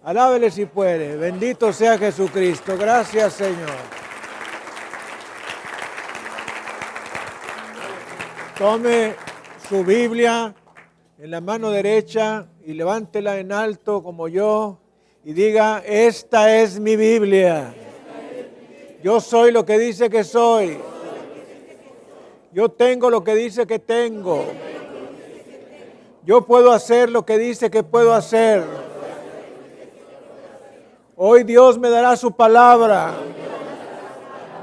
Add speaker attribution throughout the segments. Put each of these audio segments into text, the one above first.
Speaker 1: Alábele si puede. Bendito sea Jesucristo. Gracias, Señor. Tome su Biblia en la mano derecha y levántela en alto como yo y diga: esta es mi Biblia. Yo soy lo que dice que soy. Yo tengo lo que dice que tengo. Yo puedo hacer lo que dice que puedo hacer. Hoy Dios me dará su palabra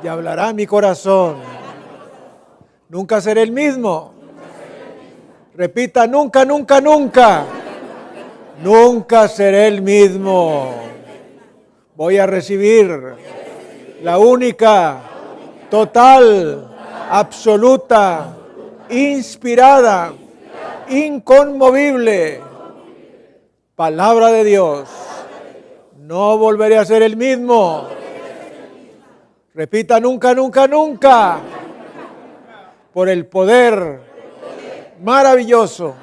Speaker 1: y hablará a mi corazón. Nunca seré el mismo. Repita: nunca, nunca, nunca. Nunca seré el mismo. Voy a recibir la única, total, absoluta, inspirada, inconmovible palabra de Dios. No volveré a ser el mismo. Repita: nunca, nunca, nunca. Por el poder maravilloso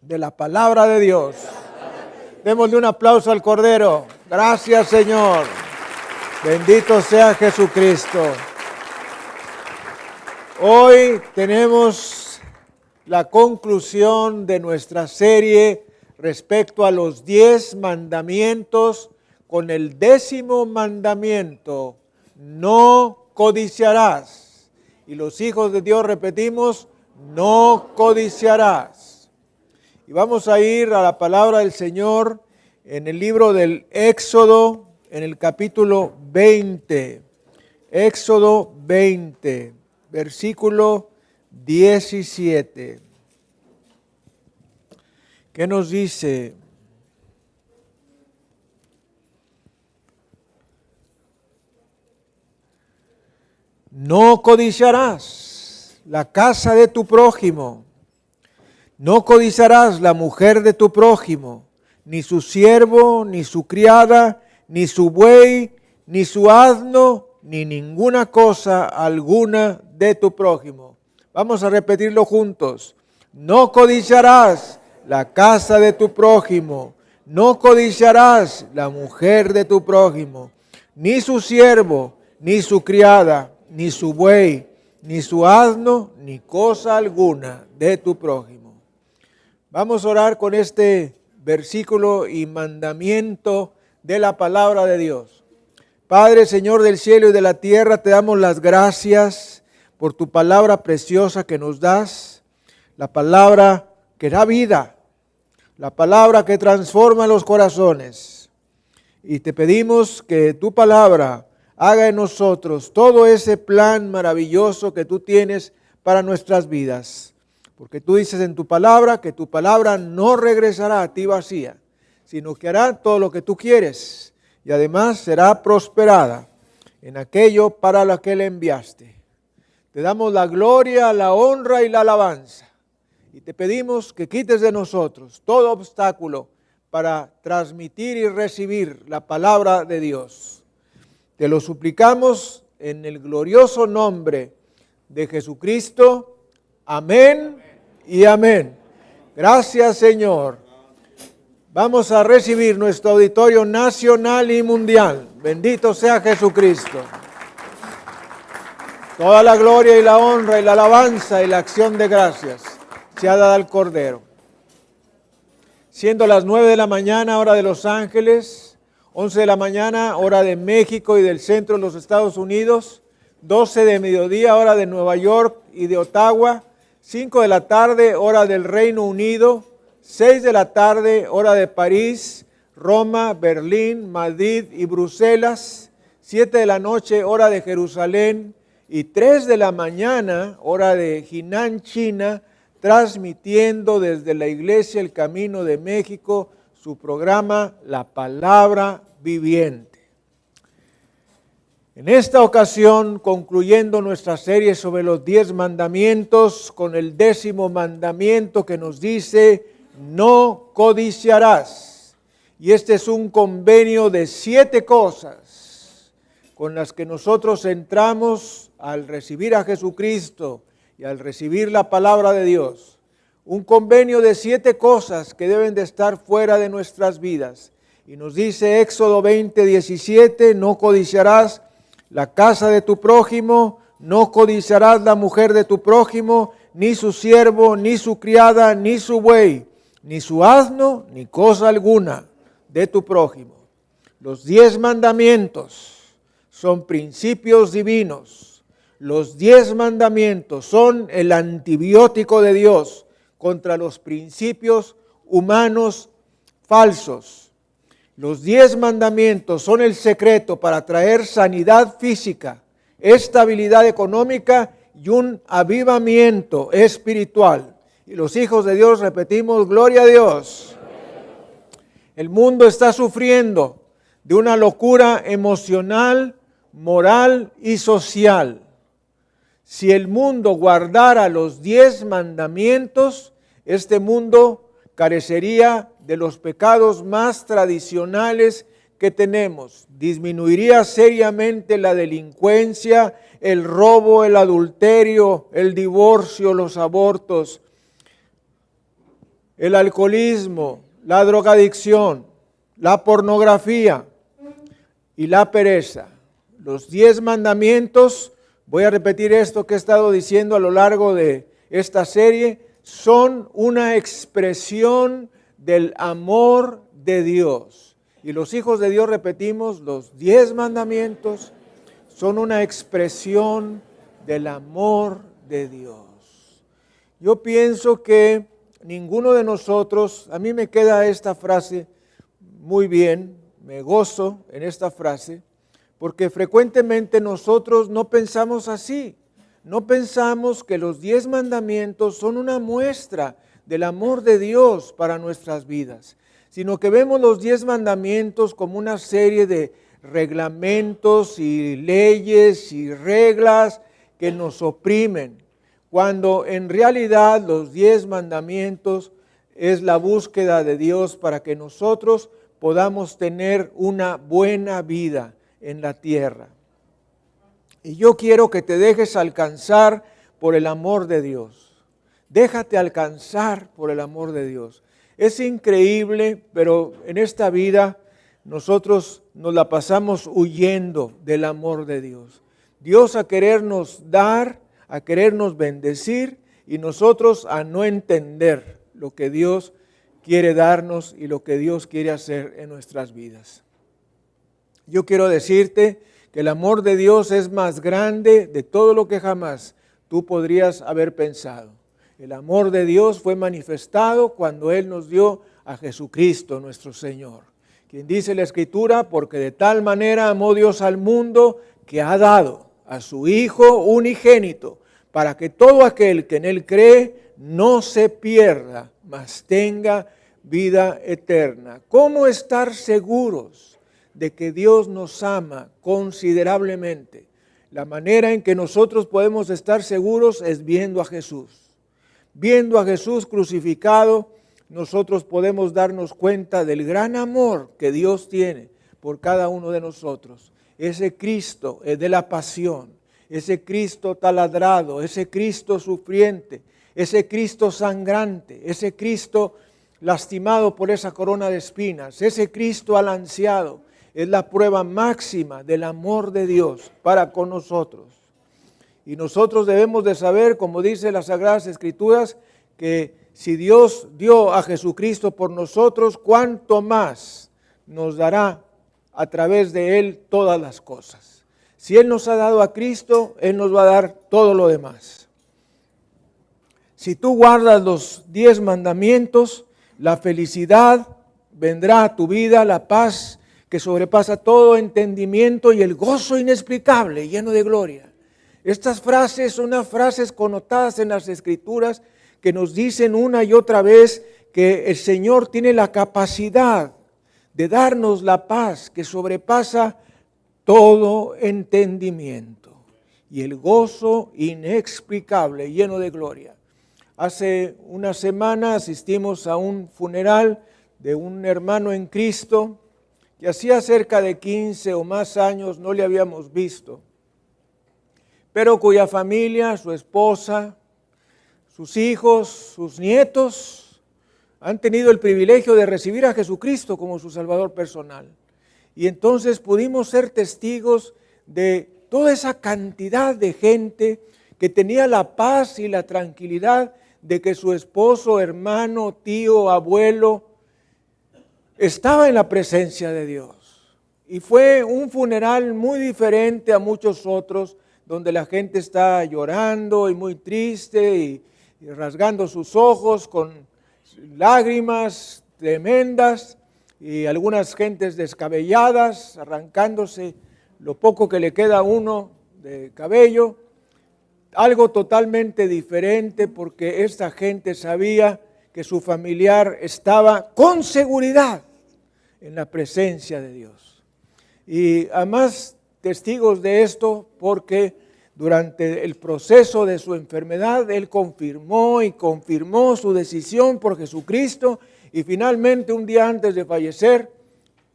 Speaker 1: de la palabra de Dios. Démosle un aplauso al Cordero. Gracias, Señor. Bendito sea Jesucristo. Hoy tenemos la conclusión de nuestra serie respecto a los 10 mandamientos, con el 10º mandamiento: no codiciarás. Y los hijos de Dios repetimos: no codiciarás. Y vamos a ir a la palabra del Señor en el libro del Éxodo, en el capítulo 20. Éxodo 20, versículo 17. ¿Qué nos dice? No codiciarás la casa de tu prójimo, no codiciarás la mujer de tu prójimo, ni su siervo, ni su criada, ni su buey, ni su asno, ni ninguna cosa alguna de tu prójimo. Vamos a repetirlo juntos. No codiciarás la casa de tu prójimo, no codiciarás la mujer de tu prójimo, ni su siervo, ni su criada, ni su buey, ni su asno, ni cosa alguna de tu prójimo. Vamos a orar con este versículo y mandamiento de la palabra de Dios. Padre, Señor del cielo y de la tierra, te damos las gracias por tu palabra preciosa que nos das, la palabra que da vida, la palabra que transforma los corazones. Y te pedimos que tu palabra haga en nosotros todo ese plan maravilloso que tú tienes para nuestras vidas. Porque tú dices en tu palabra que tu palabra no regresará a ti vacía, sino que hará todo lo que tú quieres y además será prosperada en aquello para lo que le enviaste. Te damos la gloria, la honra y la alabanza. Y te pedimos que quites de nosotros todo obstáculo para transmitir y recibir la palabra de Dios. Te lo suplicamos en el glorioso nombre de Jesucristo. Amén y amén. Gracias, Señor. Vamos a recibir nuestro auditorio nacional y mundial. Bendito sea Jesucristo. Toda la gloria y la honra y la alabanza y la acción de gracias sea dada al Cordero. Siendo las 9 de la mañana, hora de Los Ángeles, 11 de la mañana, hora de México y del centro de los Estados Unidos, 12 de mediodía, hora de Nueva York y de Ottawa, 5 de la tarde, hora del Reino Unido, 6 de la tarde, hora de París, Roma, Berlín, Madrid y Bruselas, 7 de la noche, hora de Jerusalén, y 3 de la mañana, hora de Jinan, China, transmitiendo desde la Iglesia El Camino de México su programa La Palabra Viviente. En esta ocasión, concluyendo nuestra serie sobre los 10 mandamientos, con el 10º mandamiento que nos dice: no codiciarás. Y este es un convenio de 7 cosas con las que nosotros entramos al recibir a Jesucristo y al recibir la palabra de Dios. Un convenio de 7 cosas que deben de estar fuera de nuestras vidas Y nos dice Éxodo 20:17, no codiciarás la casa de tu prójimo, no codiciarás la mujer de tu prójimo, ni su siervo, ni su criada, ni su buey, ni su asno, ni cosa alguna de tu prójimo. Los 10 mandamientos son principios divinos. Los 10 mandamientos son el antibiótico de Dios contra los principios humanos falsos. Los 10 mandamientos son el secreto para traer sanidad física, estabilidad económica y un avivamiento espiritual. Y los hijos de Dios repetimos, gloria a Dios. El mundo está sufriendo de una locura emocional, moral y social. Si el mundo guardara los 10 mandamientos, este mundo carecería de los pecados más tradicionales que tenemos. Disminuiría seriamente la delincuencia, el robo, el adulterio, el divorcio, los abortos, el alcoholismo, la drogadicción, la pornografía y la pereza. Los 10 mandamientos, voy a repetir esto que he estado diciendo a lo largo de esta serie, son una expresión del amor de Dios. Y los hijos de Dios repetimos, los 10 mandamientos son una expresión del amor de Dios. Yo pienso que ninguno de nosotros, a mí me queda esta frase muy bien, me gozo en esta frase, porque frecuentemente nosotros no pensamos así. No pensamos que los 10 mandamientos son una muestra del amor de Dios para nuestras vidas, sino que vemos los 10 mandamientos como una serie de reglamentos y leyes y reglas que nos oprimen, cuando en realidad los 10 mandamientos es la búsqueda de Dios para que nosotros podamos tener una buena vida en la tierra. Y yo quiero que te dejes alcanzar por el amor de Dios. Déjate alcanzar por el amor de Dios. Es increíble, pero en esta vida nosotros nos la pasamos huyendo del amor de Dios. Dios a querernos dar, a querernos bendecir y nosotros a no entender lo que Dios quiere darnos y lo que Dios quiere hacer en nuestras vidas. Yo quiero decirte que el amor de Dios es más grande de todo lo que jamás tú podrías haber pensado. El amor de Dios fue manifestado cuando Él nos dio a Jesucristo nuestro Señor. Quien dice la Escritura, porque de tal manera amó Dios al mundo que ha dado a su Hijo unigénito, para que todo aquel que en Él cree no se pierda, mas tenga vida eterna. ¿Cómo estar seguros de que Dios nos ama considerablemente? La manera en que nosotros podemos estar seguros es viendo a Jesús. Viendo a Jesús crucificado, nosotros podemos darnos cuenta del gran amor que Dios tiene por cada uno de nosotros. Ese Cristo de la pasión, ese Cristo taladrado, ese Cristo sufriente, ese Cristo sangrante, ese Cristo lastimado por esa corona de espinas, ese Cristo alanceado, es la prueba máxima del amor de Dios para con nosotros. Y nosotros debemos de saber, como dice las Sagradas Escrituras, que si Dios dio a Jesucristo por nosotros, ¿cuánto más nos dará a través de Él todas las cosas? Si Él nos ha dado a Cristo, Él nos va a dar todo lo demás. Si tú guardas los 10 mandamientos, la felicidad vendrá a tu vida, la paz que sobrepasa todo entendimiento y el gozo inexplicable, lleno de gloria. Estas frases son unas frases connotadas en las Escrituras que nos dicen una y otra vez que el Señor tiene la capacidad de darnos la paz que sobrepasa todo entendimiento y el gozo inexplicable, lleno de gloria. Hace una semana asistimos a un funeral de un hermano en Cristo que hacía cerca de 15 o más años no le habíamos visto, pero cuya familia, su esposa, sus hijos, sus nietos, han tenido el privilegio de recibir a Jesucristo como su Salvador personal. Y entonces pudimos ser testigos de toda esa cantidad de gente que tenía la paz y la tranquilidad de que su esposo, hermano, tío, abuelo, estaba en la presencia de Dios. Y fue un funeral muy diferente a muchos otros, donde la gente está llorando y muy triste y rasgando sus ojos con lágrimas tremendas y algunas gentes descabelladas, arrancándose lo poco que le queda a uno de cabello. Algo totalmente diferente, porque esta gente sabía que su familiar estaba con seguridad en la presencia de Dios. Y además testigos de esto, porque durante el proceso de su enfermedad él confirmó su decisión por Jesucristo, y finalmente un día antes de fallecer,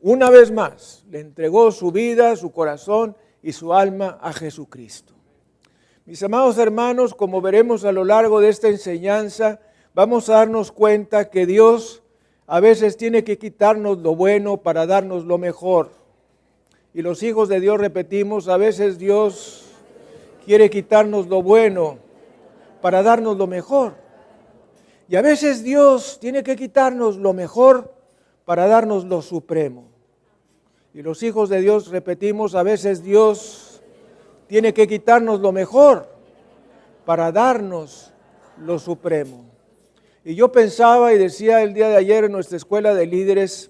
Speaker 1: una vez más le entregó su vida, su corazón y su alma a Jesucristo. Mis amados hermanos, como veremos a lo largo de esta enseñanza, vamos a darnos cuenta que Dios a veces tiene que quitarnos lo bueno para darnos lo mejor. Y los hijos de Dios repetimos, a veces Dios quiere quitarnos lo bueno para darnos lo mejor. Y a veces Dios tiene que quitarnos lo mejor para darnos lo supremo. Y los hijos de Dios repetimos, a veces Dios tiene que quitarnos lo mejor para darnos lo supremo. Y yo pensaba y decía el día de ayer en nuestra escuela de líderes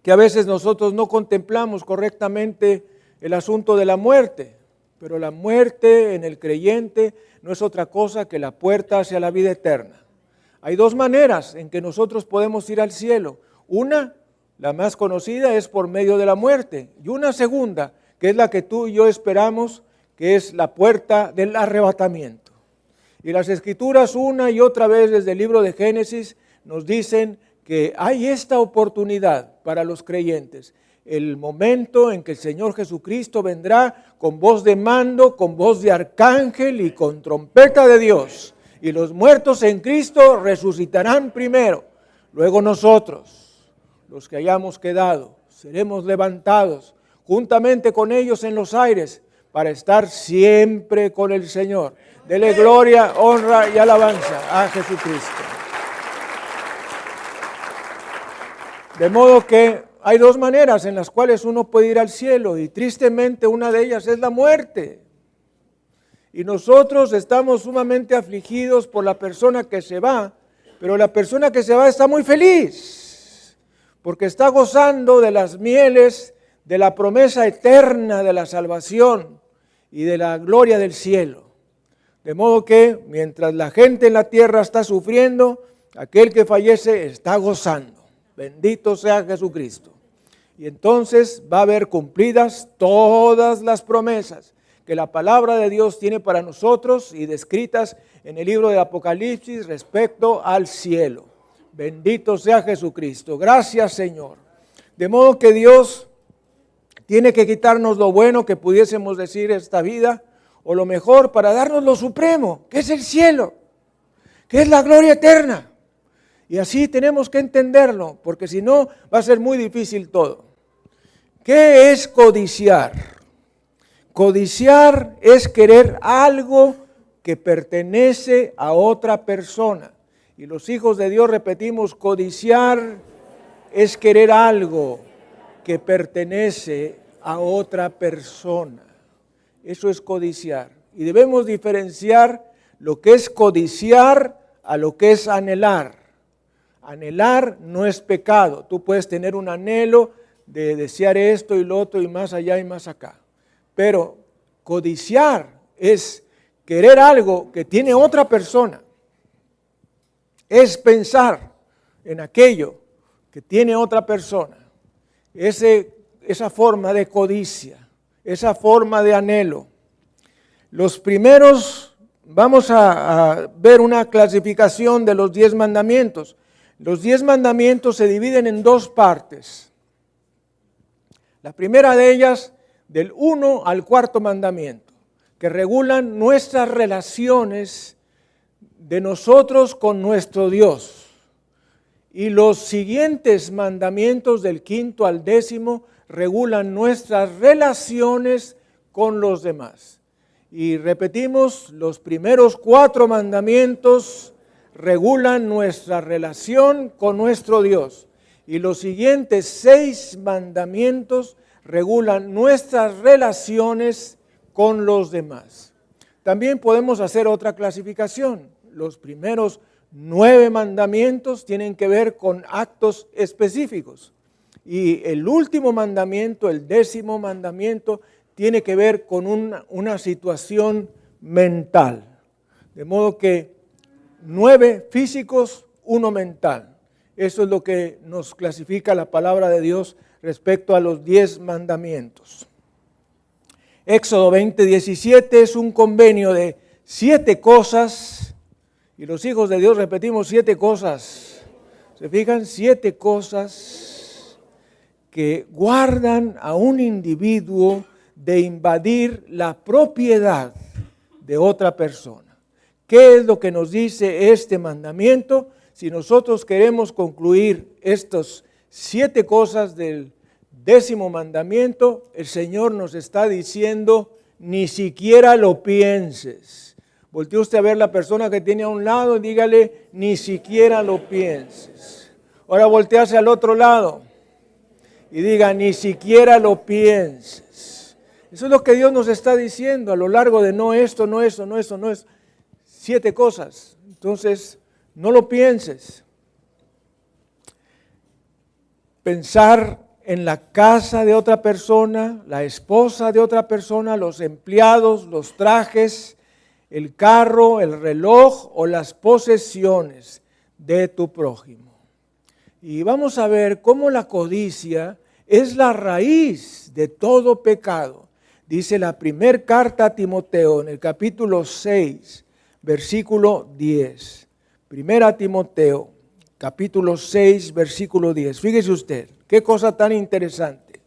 Speaker 1: que a veces nosotros no contemplamos correctamente el asunto de la muerte, pero la muerte en el creyente no es otra cosa que la puerta hacia la vida eterna. Hay dos maneras en que nosotros podemos ir al cielo. Una, la más conocida, es por medio de la muerte, y una segunda, que es la que tú y yo esperamos, que es la puerta del arrebatamiento. Y las Escrituras una y otra vez desde el libro de Génesis nos dicen que hay esta oportunidad para los creyentes, el momento en que el Señor Jesucristo vendrá con voz de mando, con voz de arcángel y con trompeta de Dios, y los muertos en Cristo resucitarán primero. Luego nosotros, los que hayamos quedado, seremos levantados juntamente con ellos en los aires para estar siempre con el Señor. Dele gloria, honra y alabanza a Jesucristo. De modo que hay dos maneras en las cuales uno puede ir al cielo, y tristemente una de ellas es la muerte. Y nosotros estamos sumamente afligidos por la persona que se va, pero la persona que se va está muy feliz, porque está gozando de las mieles de la promesa eterna de la salvación y de la gloria del cielo. De modo que mientras la gente en la tierra está sufriendo, aquel que fallece está gozando. Bendito sea Jesucristo. Y entonces va a haber cumplidas todas las promesas que la palabra de Dios tiene para nosotros y descritas en el libro de Apocalipsis respecto al cielo. Bendito sea Jesucristo. Gracias, Señor. De modo que Dios tiene que quitarnos lo bueno que pudiésemos decir esta vida, o lo mejor para darnos lo supremo, que es el cielo, que es la gloria eterna. Y así tenemos que entenderlo, porque si no va a ser muy difícil todo. ¿Qué es codiciar? Codiciar es querer algo que pertenece a otra persona. Y los hijos de Dios repetimos, codiciar es querer algo que pertenece a otra persona. Eso es codiciar. Y debemos diferenciar lo que es codiciar a lo que es anhelar. Anhelar no es pecado. Tú puedes tener un anhelo de desear esto y lo otro y más allá y más acá. Pero codiciar es querer algo que tiene otra persona. Es pensar en aquello que tiene otra persona. Esa forma de codicia, esa forma de anhelo. Los primeros, vamos a ver una clasificación de los 10 mandamientos. Los 10 mandamientos se dividen en dos partes. La primera de ellas, del 1 al 4 mandamiento, que regulan nuestras relaciones de nosotros con nuestro Dios. Y los siguientes mandamientos del 5º al 10º regulan nuestras relaciones con los demás. Y repetimos, los primeros 4 mandamientos regulan nuestra relación con nuestro Dios. Y los siguientes 6 mandamientos regulan nuestras relaciones con los demás. También podemos hacer otra clasificación. Los primeros 9 mandamientos tienen que ver con actos específicos. Y el último mandamiento, el 10º mandamiento, tiene que ver con una situación mental. De modo que 9 físicos, 1 mental. Eso es lo que nos clasifica la palabra de Dios respecto a los 10 mandamientos. Éxodo 20:17 es un convenio de 7 cosas, y los hijos de Dios repetimos 7 cosas. ¿Se fijan? 7 cosas que guardan a un individuo de invadir la propiedad de otra persona. ¿Qué es lo que nos dice este mandamiento? Si nosotros queremos concluir estos 7 cosas del 10º mandamiento, el Señor nos está diciendo, ni siquiera lo pienses. Voltee usted a ver la persona que tiene a un lado y dígale, ni siquiera lo pienses. Ahora voltease al otro lado y diga, ni siquiera lo pienses. Eso es lo que Dios nos está diciendo a lo largo de no esto, no eso, no eso, no eso. 7 cosas. Entonces, no lo pienses. Pensar en la casa de otra persona, la esposa de otra persona, los empleados, los trajes, el carro, el reloj o las posesiones de tu prójimo. Y vamos a ver cómo la codicia es la raíz de todo pecado. Dice la primera carta a Timoteo en el capítulo 6, versículo 10. Primera Timoteo, capítulo 6, versículo 10. Fíjese usted, qué cosa tan interesante.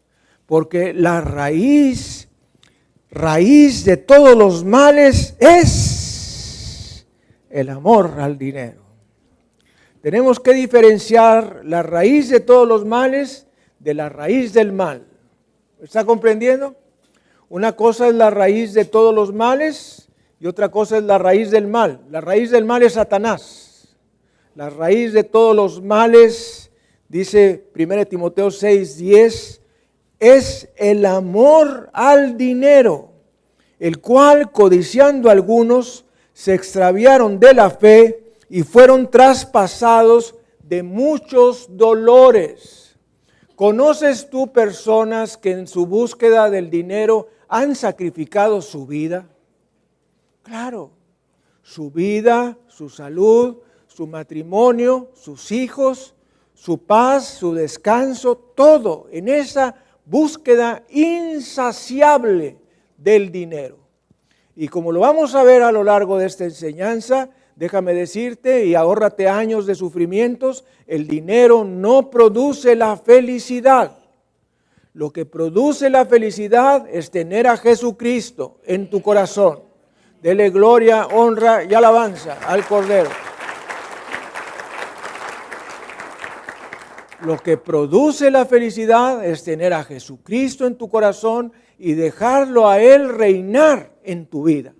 Speaker 1: Porque la raíz de todos los males es el amor al dinero. Tenemos que diferenciar la raíz de todos los males de la raíz del mal. ¿Está comprendiendo? Una cosa es la raíz de todos los males y otra cosa es la raíz del mal. La raíz del mal es Satanás. La raíz de todos los males, dice 1 Timoteo 6:10, es el amor al dinero, el cual, codiciando algunos, se extraviaron de la fe y fueron traspasados de muchos dolores. ¿Conoces tú personas que en su búsqueda del dinero han sacrificado su vida? Claro, su vida, su salud, su matrimonio, sus hijos, su paz, su descanso, todo en esa búsqueda insaciable del dinero. Y como lo vamos a ver a lo largo de esta enseñanza, déjame decirte y ahórrate años de sufrimientos, el dinero no produce la felicidad. Lo que produce la felicidad es tener a Jesucristo en tu corazón. Dele gloria, honra y alabanza al Cordero. Lo que produce la felicidad es tener a Jesucristo en tu corazón y dejarlo a Él reinar en tu vida.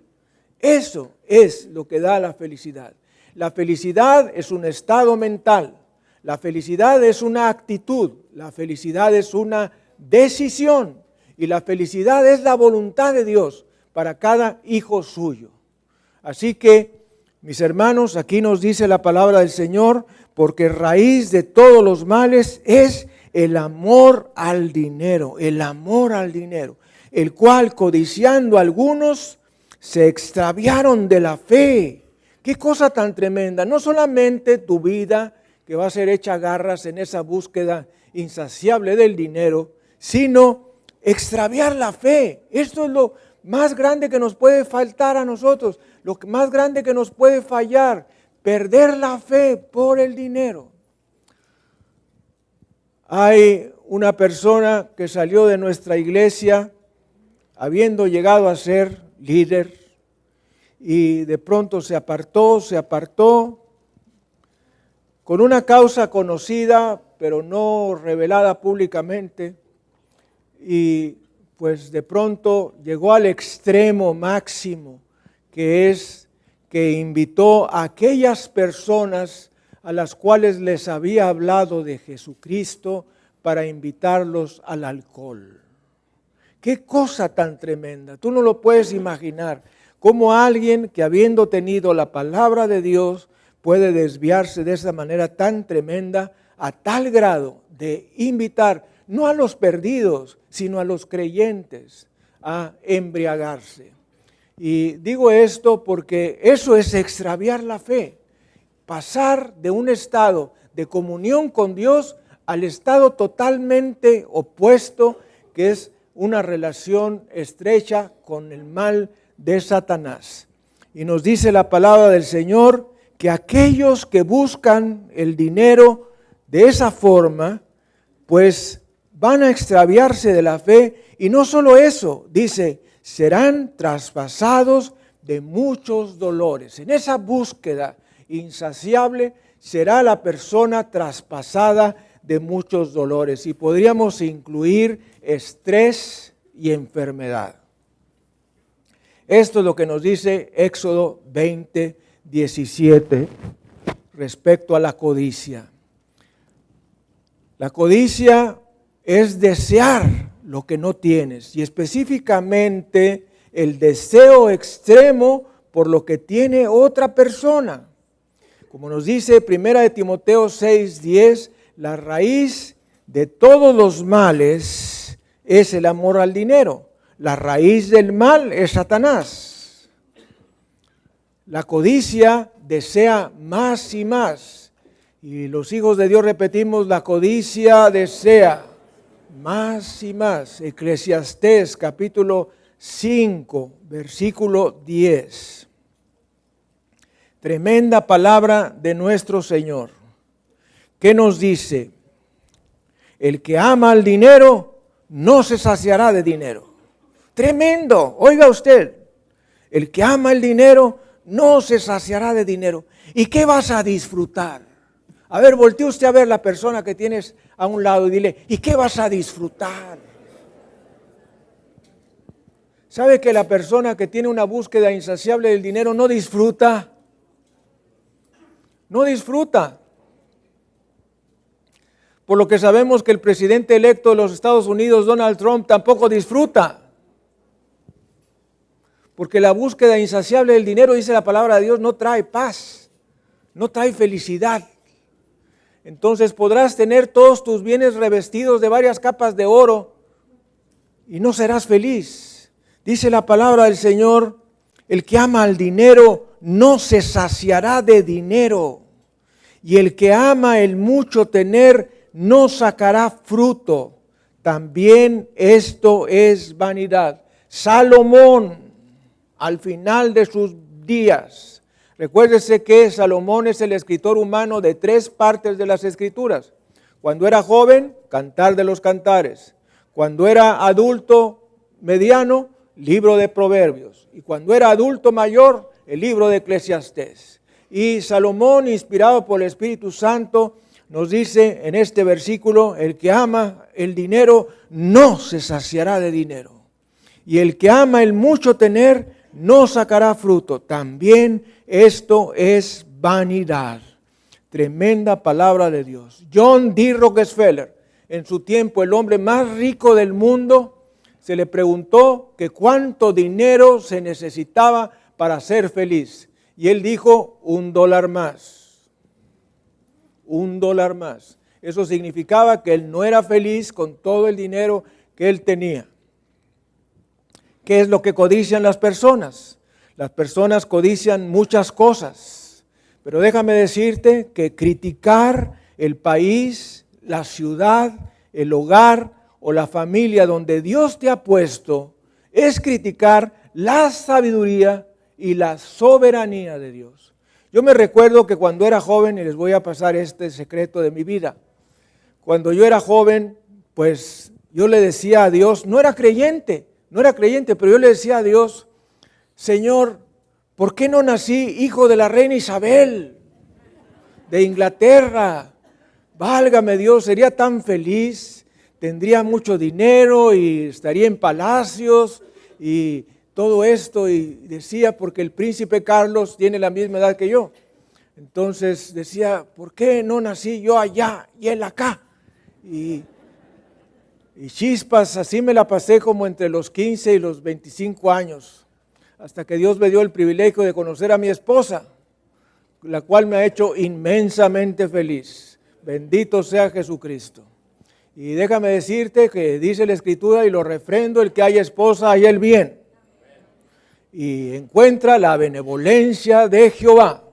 Speaker 1: Eso es lo que da la felicidad. La felicidad es un estado mental. La felicidad es una actitud. La felicidad es una decisión. Y la felicidad es la voluntad de Dios para cada hijo suyo. Así que, mis hermanos, aquí nos dice la palabra del Señor, porque raíz de todos los males es el amor al dinero, el cual, codiciando algunos, se extraviaron de la fe. Qué cosa tan tremenda. No solamente tu vida, que va a ser hecha garras en esa búsqueda insaciable del dinero, sino extraviar la fe. Esto es lo más grande que nos puede faltar a nosotros, lo más grande que nos puede fallar, perder la fe por el dinero. Hay una persona que salió de nuestra iglesia habiendo llegado a ser líder y de pronto se apartó con una causa conocida, pero no revelada públicamente, y pues de pronto llegó al extremo máximo, que es que invitó a aquellas personas a las cuales les había hablado de Jesucristo para invitarlos al alcohol. ¡Qué cosa tan tremenda! Tú no lo puedes imaginar, cómo alguien que habiendo tenido la palabra de Dios puede desviarse de esa manera tan tremenda a tal grado de invitar no a los perdidos, sino a los creyentes a embriagarse. Y digo esto porque eso es extraviar la fe, pasar de un estado de comunión con Dios al estado totalmente opuesto, que es una relación estrecha con el mal de Satanás. Y nos dice la palabra del Señor que aquellos que buscan el dinero de esa forma, pues van a extraviarse de la fe. Y no solo eso, dice, serán traspasados de muchos dolores. En esa búsqueda insaciable será la persona traspasada de muchos dolores. Y podríamos incluir estrés y enfermedad. Esto es lo que nos dice Éxodo 20:17 respecto a la codicia. La codicia es desear lo que no tienes, y específicamente el deseo extremo por lo que tiene otra persona. Como nos dice 1 Timoteo 6:10, la raíz de todos los males es el amor al dinero. La raíz del mal es Satanás. La codicia desea más y más. Y los hijos de Dios repetimos, la codicia desea más y más. Eclesiastés capítulo 5, versículo 10. Tremenda palabra de nuestro Señor. ¿Qué nos dice? El que ama al dinero no se saciará de dinero. Tremendo, oiga usted, el que ama el dinero no se saciará de dinero. ¿Y qué vas a disfrutar? A ver, voltee usted a ver la persona que tienes a un lado y dile, ¿y qué vas a disfrutar? ¿Sabe que la persona que tiene una búsqueda insaciable del dinero no disfruta? No disfruta. Por lo que sabemos que el presidente electo de los Estados Unidos, Donald Trump, tampoco disfruta. Porque la búsqueda insaciable del dinero, dice la palabra de Dios, no trae paz, no trae felicidad. Entonces podrás tener todos tus bienes revestidos de varias capas de oro y no serás feliz. Dice la palabra del Señor, el que ama al dinero no se saciará de dinero, y el que ama el mucho tener no sacará fruto. También esto es vanidad. Salomón, al final de sus días, recuérdese que Salomón es el escritor humano de 3 partes de las Escrituras. Cuando era joven, Cantar de los Cantares. Cuando era adulto mediano, Libro de Proverbios. Y cuando era adulto mayor, el libro de Eclesiastés. Y Salomón, inspirado por el Espíritu Santo, nos dice en este versículo, el que ama el dinero no se saciará de dinero. Y el que ama el mucho tener no sacará fruto. También esto es vanidad. Tremenda palabra de Dios. John D. Rockefeller, en su tiempo el hombre más rico del mundo, se le preguntó que cuánto dinero se necesitaba para ser feliz. Y él dijo, $1 más. $1 más. Eso significaba que él no era feliz con todo el dinero que él tenía. ¿Qué es lo que codician las personas? Las personas codician muchas cosas, pero déjame decirte que criticar el país, la ciudad, el hogar o la familia donde Dios te ha puesto es criticar la sabiduría y la soberanía de Dios. Yo me recuerdo que cuando era joven, y les voy a pasar este secreto de mi vida, cuando yo era joven, pues yo le decía a Dios, no era creyente, pero yo le decía a Dios, Señor, ¿por qué no nací hijo de la reina Isabel? de Inglaterra. Válgame Dios, sería tan feliz, tendría mucho dinero y estaría en palacios y todo esto. Y decía, porque el príncipe Carlos tiene la misma edad que yo. Entonces decía, ¿por qué no nací yo allá y él acá? Y chispas, así me la pasé como entre los 15 y los 25 años, hasta que Dios me dio el privilegio de conocer a mi esposa, la cual me ha hecho inmensamente feliz. Bendito sea Jesucristo. Y déjame decirte que dice la Escritura, y lo refrendo, el que haya esposa, haya el bien. Y encuentra la benevolencia de Jehová.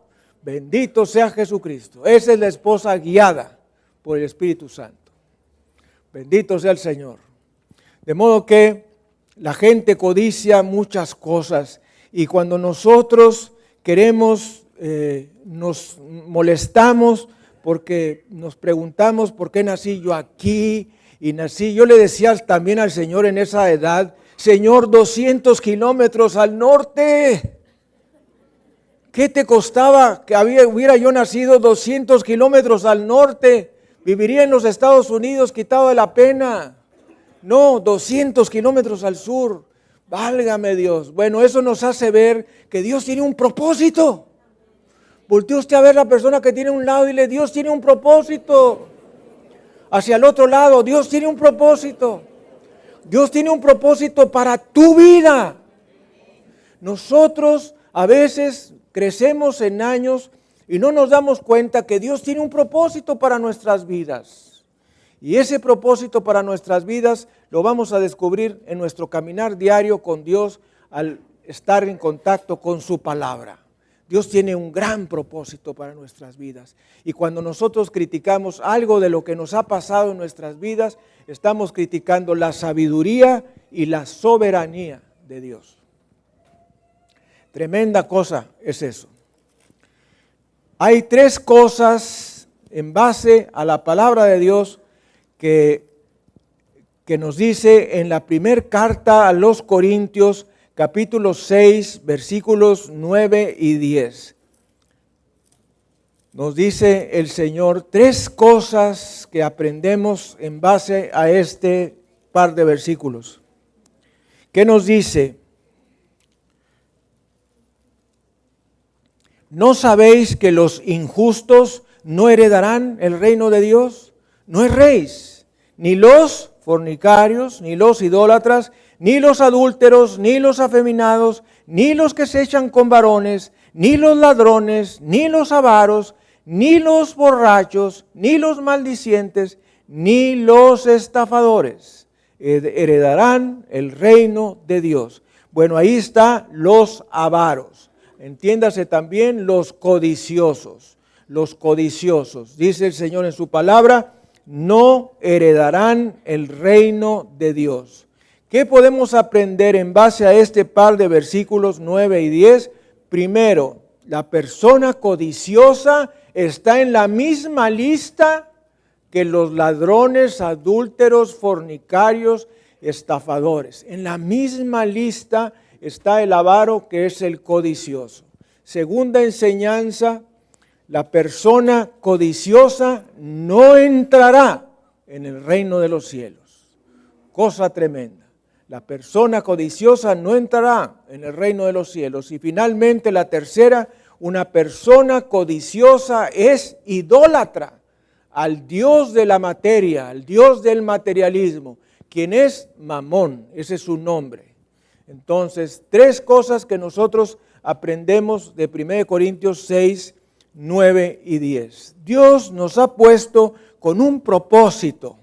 Speaker 1: Bendito sea Jesucristo. Esa es la esposa guiada por el Espíritu Santo. Bendito sea el Señor. De modo que la gente codicia muchas cosas, y cuando nosotros queremos, nos molestamos porque nos preguntamos por qué nací yo aquí, y nací, yo le decía también al Señor en esa edad, Señor, 200 kilómetros al norte. ¿Qué te costaba que hubiera yo nacido 200 kilómetros al norte? Viviría en los Estados Unidos quitado de la pena. No, 200 kilómetros al sur. Válgame Dios. Bueno, eso nos hace ver que Dios tiene un propósito. Voltea usted a ver a la persona que tiene a un lado y dile, Dios tiene un propósito. Hacia el otro lado, Dios tiene un propósito. Dios tiene un propósito para tu vida. Nosotros a veces crecemos en años y no nos damos cuenta que Dios tiene un propósito para nuestras vidas. Y ese propósito para nuestras vidas lo vamos a descubrir en nuestro caminar diario con Dios al estar en contacto con su palabra. Dios tiene un gran propósito para nuestras vidas. Y cuando nosotros criticamos algo de lo que nos ha pasado en nuestras vidas, estamos criticando la sabiduría y la soberanía de Dios. Tremenda cosa es eso. Hay tres cosas en base a la palabra de Dios que nos dice en la primera carta a los Corintios, capítulo 6, versículos 9 y 10. Nos dice el Señor tres cosas que aprendemos en base a este par de versículos. ¿Qué nos dice? ¿No sabéis que los injustos no heredarán el reino de Dios? No erréis, ni los fornicarios, ni los idólatras, ni los adúlteros, ni los afeminados, ni los que se echan con varones, ni los ladrones, ni los avaros, ni los borrachos, ni los maldicientes, ni los estafadores heredarán el reino de Dios. Bueno, ahí está los avaros. Entiéndase también los codiciosos. Los codiciosos, dice el Señor en su palabra, no heredarán el reino de Dios. ¿Qué podemos aprender en base a este par de versículos 9 y 10? Primero, la persona codiciosa está en la misma lista que los ladrones, adúlteros, fornicarios, estafadores. En la misma lista está el avaro, que es el codicioso. Segunda enseñanza, la persona codiciosa no entrará en el reino de los cielos. Cosa tremenda. La persona codiciosa no entrará en el reino de los cielos. Y finalmente la tercera, una persona codiciosa es idólatra al Dios de la materia, al Dios del materialismo, quien es Mamón, ese es su nombre. Entonces, tres cosas que nosotros aprendemos de 1 Corintios 6, 9 y 10. Dios nos ha puesto con un propósito,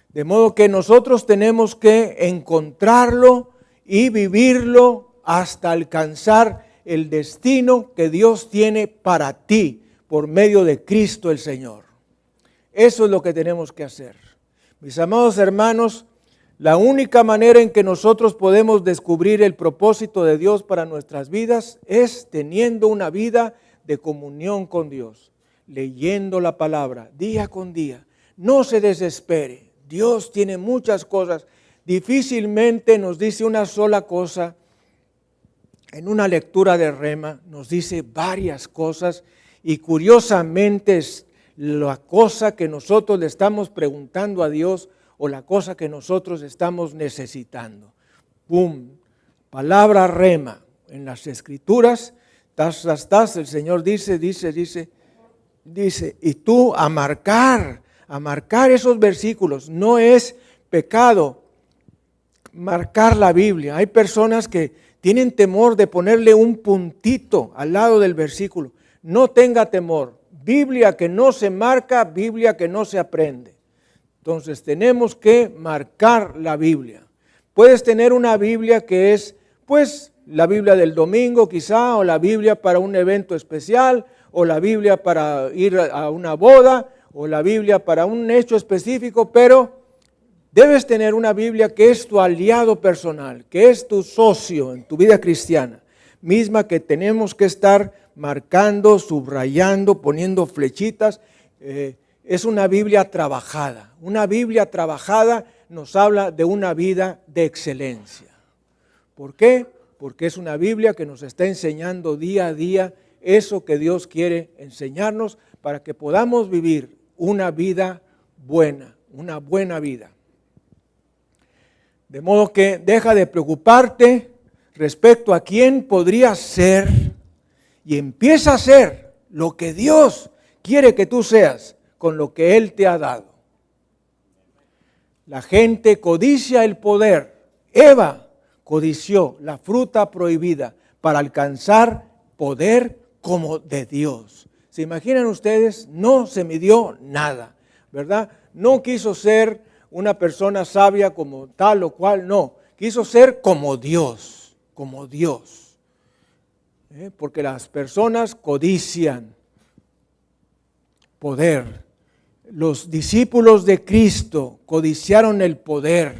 Speaker 1: de modo que nosotros tenemos que encontrarlo y vivirlo hasta alcanzar el destino que Dios tiene para ti por medio de Cristo el Señor. Eso es lo que tenemos que hacer. Mis amados hermanos, la única manera en que nosotros podemos descubrir el propósito de Dios para nuestras vidas es teniendo una vida de comunión con Dios, leyendo la palabra día con día. No se desespere, Dios tiene muchas cosas, difícilmente nos dice una sola cosa. En una lectura de Rema nos dice varias cosas Y curiosamente es la cosa que nosotros le estamos preguntando a Dios o la cosa que nosotros estamos necesitando. ¡Pum! Palabra rema. En las Escrituras, el Señor dice, y tú a marcar esos versículos. No es pecado marcar la Biblia. Hay personas que tienen temor de ponerle un puntito al lado del versículo. No tenga temor. Biblia que no se marca, Biblia que no se aprende. Entonces tenemos que marcar la Biblia. Puedes tener una Biblia que es, pues, la Biblia del domingo quizá, o la Biblia para un evento especial, o la Biblia para ir a una boda, o la Biblia para un hecho específico, pero debes tener una Biblia que es tu aliado personal, que es tu socio en tu vida cristiana, misma que tenemos que estar marcando, subrayando, poniendo flechitas. Es una Biblia trabajada. Una Biblia trabajada nos habla de una vida de excelencia. ¿Por qué? Porque es una Biblia que nos está enseñando día a día eso que Dios quiere enseñarnos para que podamos vivir una vida buena, una buena vida. De modo que deja de preocuparte respecto a quién podría ser y empieza a ser lo que Dios quiere que tú seas con lo que Él te ha dado. La gente codicia el poder. Eva codició la fruta prohibida para alcanzar poder como de Dios. ¿Se imaginan ustedes? No se midió nada, ¿verdad? No quiso ser una persona sabia como tal o cual, no. Quiso ser como Dios, como Dios. Porque las personas codician poder. Los discípulos de Cristo codiciaron el poder.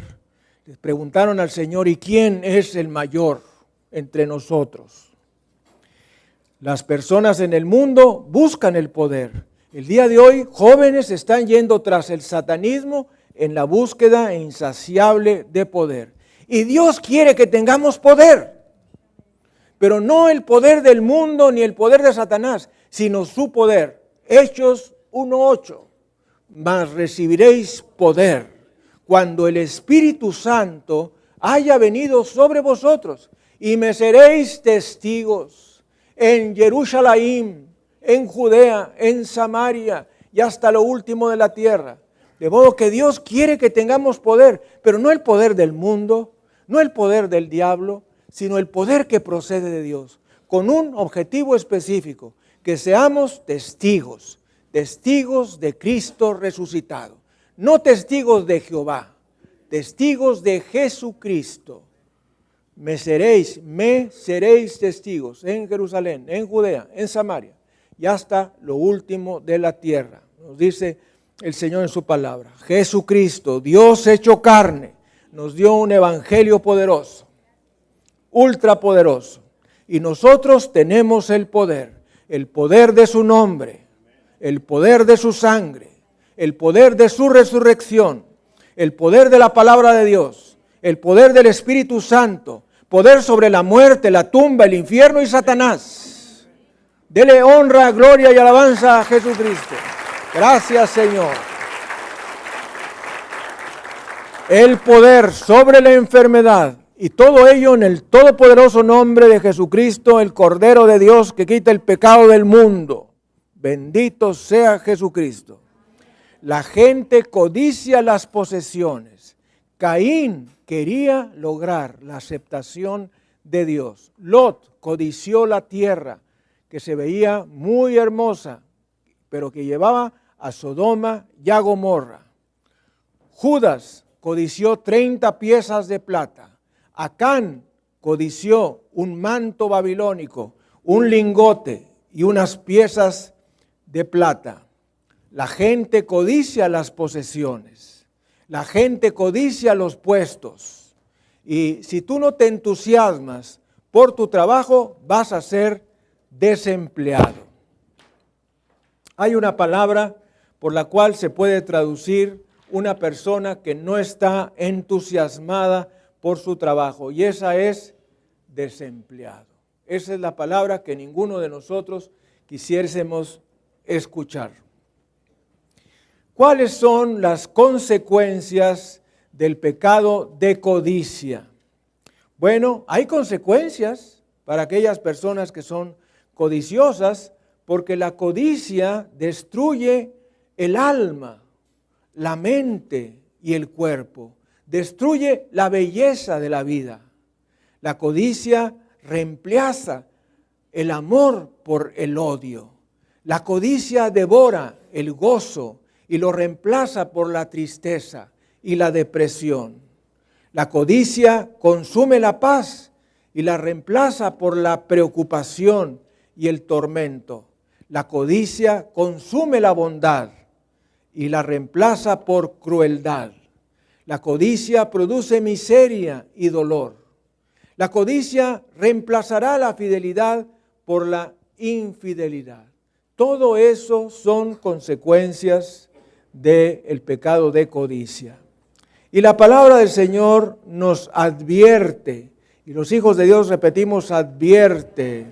Speaker 1: Les preguntaron al Señor, ¿y quién es el mayor entre nosotros? Las personas en el mundo buscan el poder. El día de hoy, jóvenes están yendo tras el satanismo en la búsqueda insaciable de poder. Y Dios quiere que tengamos poder, pero no el poder del mundo ni el poder de Satanás, sino su poder. Hechos 1:8. Mas recibiréis poder cuando el Espíritu Santo haya venido sobre vosotros, y me seréis testigos en Jerusalén, en Judea, en Samaria y hasta lo último de la tierra. De modo que Dios quiere que tengamos poder, pero no el poder del mundo, no el poder del diablo, sino el poder que procede de Dios, con un objetivo específico, que seamos testigos de Cristo resucitado. No testigos de Jehová, testigos de Jesucristo. Me seréis testigos en Jerusalén, en Judea, en Samaria y hasta lo último de la tierra. Nos dice el Señor en su palabra. Jesucristo, Dios hecho carne, nos dio un evangelio poderoso, ultrapoderoso. Y nosotros tenemos el poder de su nombre, el poder de su sangre, el poder de su resurrección, el poder de la palabra de Dios, el poder del Espíritu Santo, poder sobre la muerte, la tumba, el infierno y Satanás. Dele honra, gloria y alabanza a Jesucristo. Gracias, Señor. El poder sobre la enfermedad y todo ello en el todopoderoso nombre de Jesucristo, el Cordero de Dios que quita el pecado del mundo. Bendito sea Jesucristo. La gente codicia las posesiones. Caín quería lograr la aceptación de Dios. Lot codició la tierra que se veía muy hermosa, pero que llevaba a Sodoma y a Gomorra. Judas codició 30 piezas de plata. Acán codició un manto babilónico, un lingote y unas piezas de plata. La gente codicia las posesiones. La gente codicia los puestos. Y si tú no te entusiasmas por tu trabajo, vas a ser desempleado. Hay una palabra por la cual se puede traducir una persona que no está entusiasmada por su trabajo, y esa es desempleado. Esa es la palabra que ninguno de nosotros quisiésemos escuchar. ¿Cuáles son las consecuencias del pecado de codicia? Bueno, hay consecuencias para aquellas personas que son codiciosas, porque la codicia destruye el alma, la mente y el cuerpo, destruye la belleza de la vida. La codicia reemplaza el amor por el odio. La codicia devora el gozo y lo reemplaza por la tristeza y la depresión. La codicia consume la paz y la reemplaza por la preocupación y el tormento. La codicia consume la bondad y la reemplaza por crueldad. La codicia produce miseria y dolor. La codicia reemplazará la fidelidad por la infidelidad. Todo eso son consecuencias del pecado de codicia. Y la palabra del Señor nos advierte, y los hijos de Dios repetimos, advierte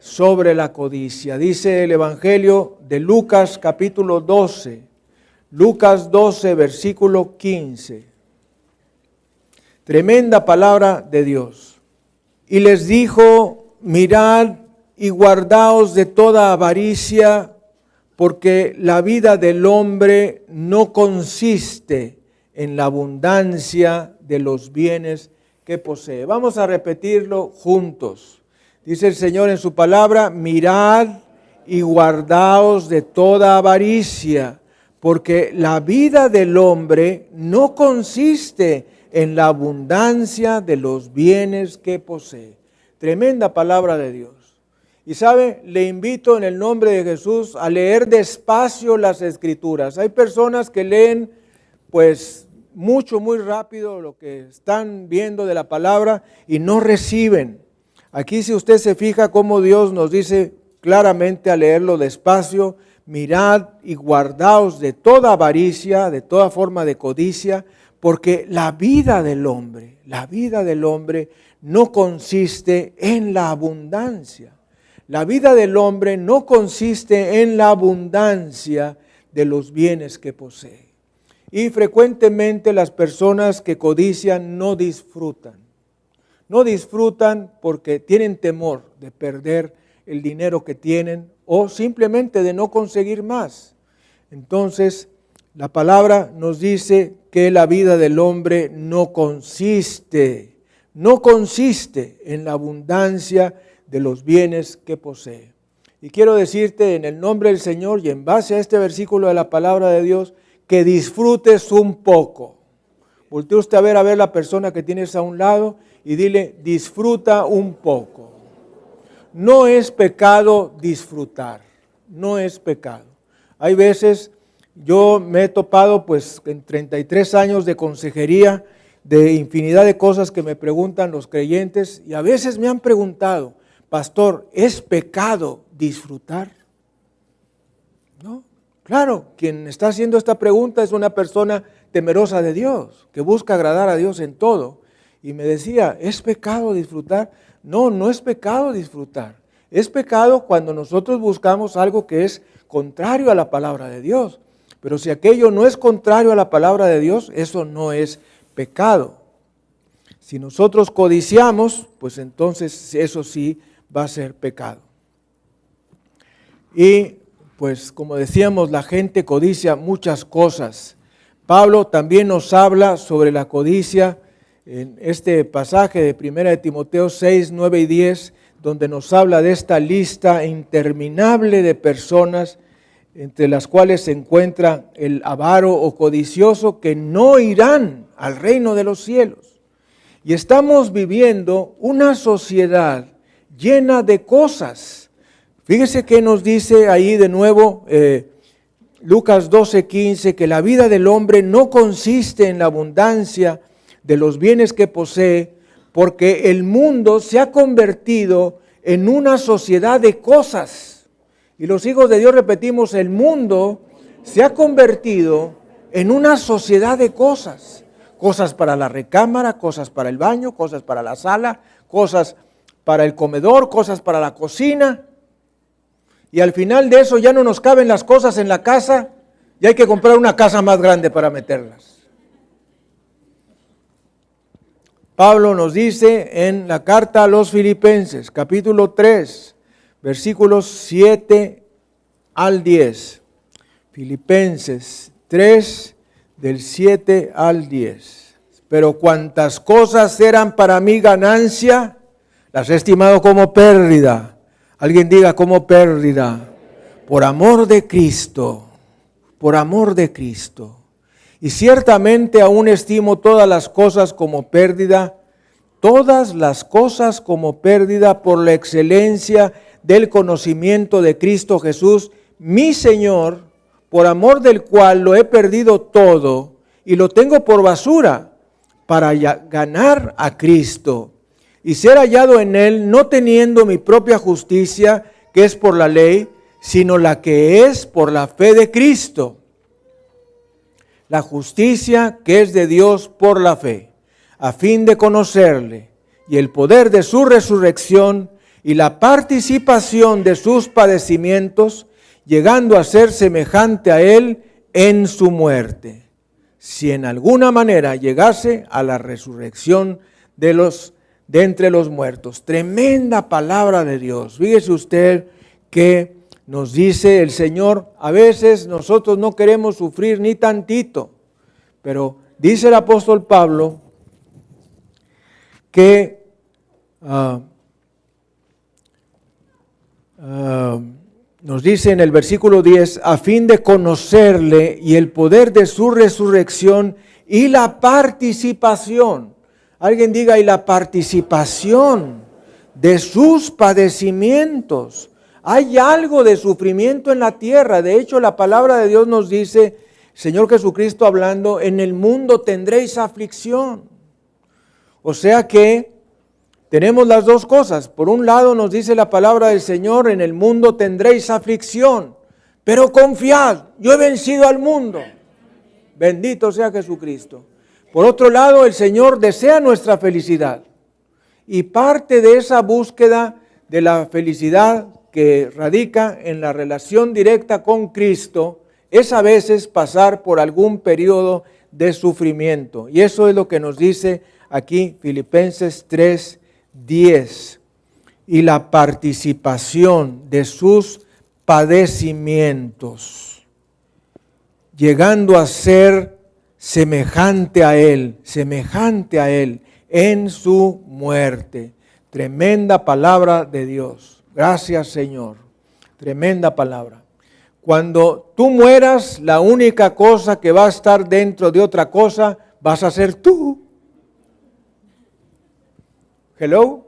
Speaker 1: sobre la codicia. Dice el Evangelio de Lucas capítulo 12, Lucas 12 versículo 15. Tremenda palabra de Dios. Y les dijo, mirad y guardaos de toda avaricia, porque la vida del hombre no consiste en la abundancia de los bienes que posee. Vamos a repetirlo juntos. Dice el Señor en su palabra, mirad y guardaos de toda avaricia, porque la vida del hombre no consiste en la abundancia de los bienes que posee. Tremenda palabra de Dios. Y sabe, le invito en el nombre de Jesús a leer despacio las Escrituras. Hay personas que leen pues muy rápido lo que están viendo de la palabra y no reciben. Aquí si usted se fija cómo Dios nos dice claramente a leerlo despacio, mirad y guardaos de toda avaricia, de toda forma de codicia, porque la vida del hombre no consiste en la abundancia. La vida del hombre no consiste en la abundancia de los bienes que posee. Y frecuentemente las personas que codician no disfrutan. No disfrutan porque tienen temor de perder el dinero que tienen o simplemente de no conseguir más. Entonces, la palabra nos dice que la vida del hombre no consiste en la abundancia de los bienes que posee. Y quiero decirte en el nombre del Señor y en base a este versículo de la palabra de Dios, que disfrutes un poco. Voltea usted a ver la persona que tienes a un lado y dile, disfruta un poco. No es pecado disfrutar, no es pecado. Hay veces, yo me he topado pues en 33 años de consejería, de infinidad de cosas que me preguntan los creyentes y a veces me han preguntado, pastor, ¿es pecado disfrutar? ¿No? Claro, quien está haciendo esta pregunta es una persona temerosa de Dios, que busca agradar a Dios en todo. Y me decía, ¿es pecado disfrutar? No, no es pecado disfrutar. Es pecado cuando nosotros buscamos algo que es contrario a la palabra de Dios. Pero si aquello no es contrario a la palabra de Dios, eso no es pecado. Si nosotros codiciamos, pues entonces eso sí va a ser pecado. Y pues como decíamos, la gente codicia muchas cosas. Pablo también nos habla sobre la codicia en este pasaje de 1 de Timoteo 6, 9 y 10, donde nos habla de esta lista interminable de personas entre las cuales se encuentra el avaro o codicioso que no irán al reino de los cielos. Y estamos viviendo una sociedad llena de cosas. Fíjese que nos dice ahí de nuevo Lucas 12:15, que la vida del hombre no consiste en la abundancia de los bienes que posee, porque el mundo se ha convertido en una sociedad de cosas. Y los hijos de Dios repetimos, el mundo se ha convertido en una sociedad de cosas. Cosas para la recámara, cosas para el baño, cosas para la sala, cosas para el comedor, cosas para la cocina. y al final de eso ya no nos caben las cosas en la casa y hay que comprar una casa más grande para meterlas. Pablo nos dice en la carta a los Filipenses, capítulo 3, versículos 7 al 10. Filipenses 3, del 7 al 10. Pero cuantas cosas eran para mí ganancia, las he estimado como pérdida. Alguien diga como pérdida. Por amor de Cristo. Por amor de Cristo. Y ciertamente aún estimo todas las cosas como pérdida, todas las cosas como pérdida por la excelencia del conocimiento de Cristo Jesús, mi Señor, por amor del cual lo he perdido todo y lo tengo por basura para ganar a Cristo y ser hallado en Él, no teniendo mi propia justicia, que es por la ley, sino la que es por la fe de Cristo. La justicia que es de Dios por la fe, a fin de conocerle y el poder de su resurrección y la participación de sus padecimientos, llegando a ser semejante a Él en su muerte, si en alguna manera llegase a la resurrección de entre los muertos. Tremenda palabra de Dios. Fíjese usted que nos dice el Señor, a veces nosotros no queremos sufrir ni tantito, pero dice el apóstol Pablo que nos dice en el versículo 10, a fin de conocerle y el poder de su resurrección y la participación. Alguien diga, y la participación de sus padecimientos. Hay algo de sufrimiento en la tierra. De hecho, la palabra de Dios nos dice, Señor Jesucristo hablando, en el mundo tendréis aflicción. O sea que tenemos las dos cosas. Por un lado nos dice la palabra del Señor, en el mundo tendréis aflicción, pero confiad, yo he vencido al mundo. Bendito sea Jesucristo. Por otro lado, el Señor desea nuestra felicidad. Y parte de esa búsqueda de la felicidad que radica en la relación directa con Cristo es a veces pasar por algún periodo de sufrimiento. Y eso es lo que nos dice aquí Filipenses 3:10. Y la participación de sus padecimientos, llegando a ser semejante a Él en su muerte. Tremenda palabra de Dios. Gracias, Señor. Tremenda palabra. Cuando tú mueras, la única cosa que va a estar dentro de otra cosa vas a ser tú. Hello.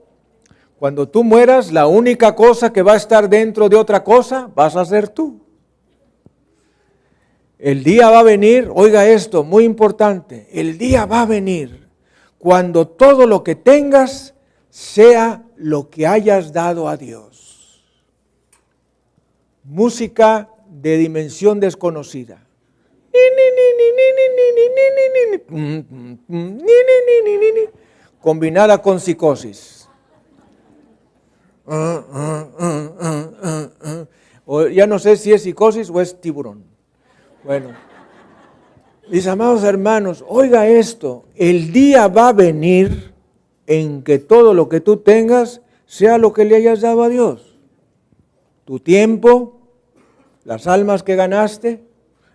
Speaker 1: Cuando tú mueras, la única cosa que va a estar dentro de otra cosa vas a ser tú. El día va a venir, oiga esto, muy importante, el día va a venir cuando todo lo que tengas sea lo que hayas dado a Dios. Música de dimensión desconocida. Combinada con psicosis. O ya no sé si es psicosis o es tiburón. Bueno, mis amados hermanos, oiga esto, el día va a venir en que todo lo que tú tengas sea lo que le hayas dado a Dios. Tu tiempo, las almas que ganaste,